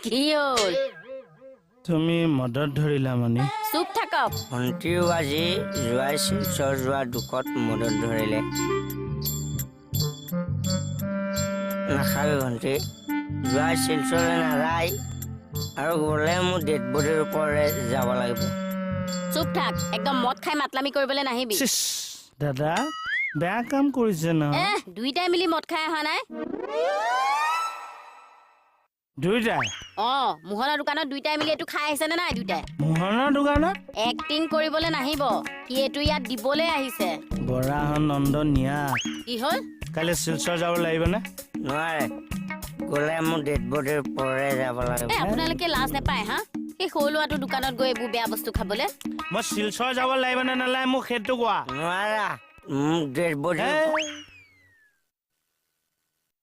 কি হ'ল তুমি মদত ধৰিলা মানে চুপ থাকক ভণ্টিও আজি যোৱাই শিলচৰ যোৱা দুখত মদত ধৰিলে নাখাবি ভণ্টি যোৱাই শিলচৰলৈ নাযায় আৰু গ'লে মোৰ ডেড বডিৰ ওপৰলৈ যাব লাগিব চুপ থাক একদম মদ খাই মাতলামি কৰিবলৈ নাহিবি দাদা বেয়া কাম কৰিছে ন দুইটাই মিলি মদ খাই অহা নাই দুইটাই মোহনৰ দোকানত দুইটাই মিলি এইটো খাই আহিছে নে নাই দুইটাই মোহনৰ দোকানত এক্টিং কৰিবলৈ নাহিব সি এইটো ইয়াত দিবলৈ আহিছে বৰাহন নন্দন নিয়া কি হ'ল কালি শিলচৰ যাব লাগিব নে নোৱাৰে গ'লে মোৰ ডেড বডিৰ ওপৰলৈ যাব লাগিব আপোনালোকে লাজ নাপায় হা সেই সৰু ল'ৰাটোৰ দোকানত গৈ এইবোৰ বেয়া বস্তু খাবলৈ মই শিলচৰ যাব লাগিব নে নালাগে মোক সেইটো কোৱা নোৱাৰা মোক ডেড বডি